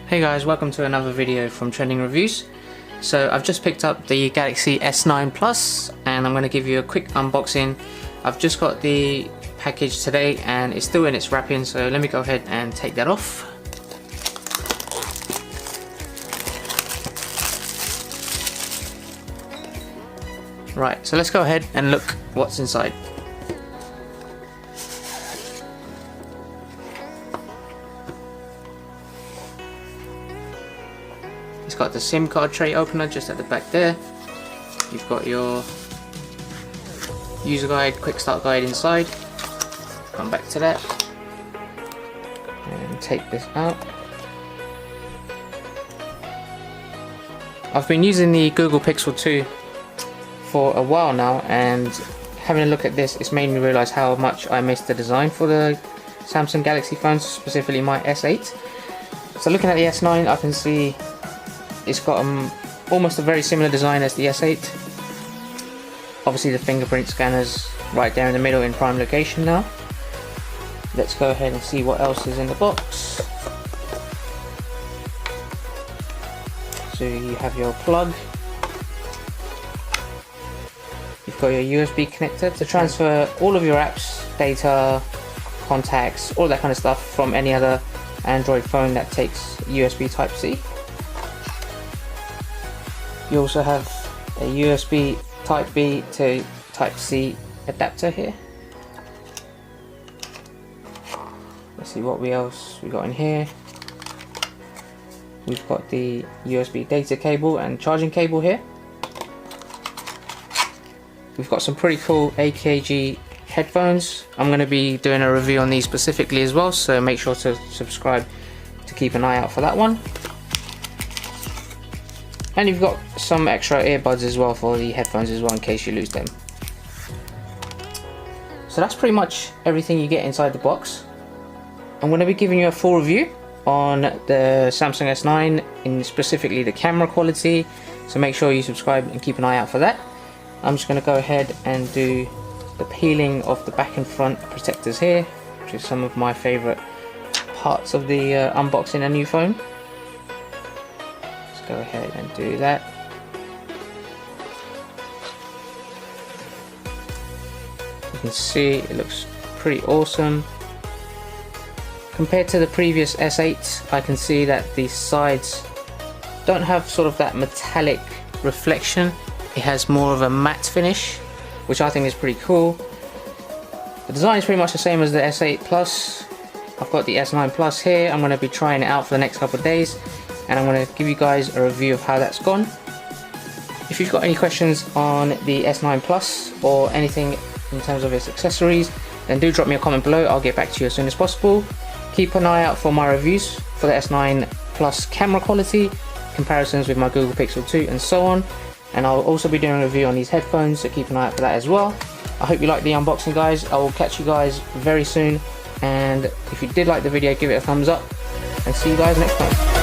Hey guys, welcome to another video from Trending Reviews. So I've just picked up the Galaxy S9 Plus and I'm going to give you a quick unboxing. I've just got the package today and it's still in its wrapping, so let me go ahead and take that off. Right, so let's go ahead and look what's inside. It's got the SIM card tray opener just at the back there. You've got your user guide, quick start guide inside. Come back to that and take this out. I've been using the Google Pixel 2 for a while now, and having a look at this, it's made me realize how much I missed the design for the Samsung Galaxy phones, specifically my S8. So looking at the S9, I can see it's got almost a very similar design as the S8. Obviously the fingerprint scanner's right there in the middle in prime location now. Let's go ahead and see what else is in the box. So you have your plug. You've got your USB connector to transfer all of your apps, data, contacts, all that kind of stuff from any other Android phone that takes USB Type-C. You also have a USB Type-B to Type-C adapter here. Let's see what else we got in here. We've got the USB data cable and charging cable here. We've got some pretty cool AKG headphones. I'm going to be doing a review on these specifically as well, so make sure to subscribe to keep an eye out for that one. And you've got some extra earbuds as well for the headphones as well, in case you lose them. So that's pretty much everything you get inside the box. I'm going to be giving you a full review on the Samsung S9, in specifically the camera quality, so make sure you subscribe and keep an eye out for that. I'm just going to go ahead and do the peeling of the back and front protectors here, which is some of my favorite parts of the unboxing a new phone. Let's go ahead and do that. You can see it looks pretty awesome. Compared to the previous S8, I can see that the sides don't have sort of that metallic reflection. It has more of a matte finish, which I think is pretty cool. The design is pretty much the same as the S8 Plus. I've got the S9 Plus here. I'm going to be trying it out for the next couple of days, and I'm going to give you guys a review of how that's gone. If you've got any questions on the S9 Plus or anything in terms of its accessories, then do drop me a comment below. I'll get back to you as soon as possible. Keep an eye out for my reviews for the S9 Plus camera quality, comparisons with my Google Pixel 2 and so on. And I'll also be doing a review on these headphones, so keep an eye out for that as well. I hope you liked the unboxing, guys. I will catch you guys very soon, and if you did like the video, give it a thumbs up, and see you guys next time.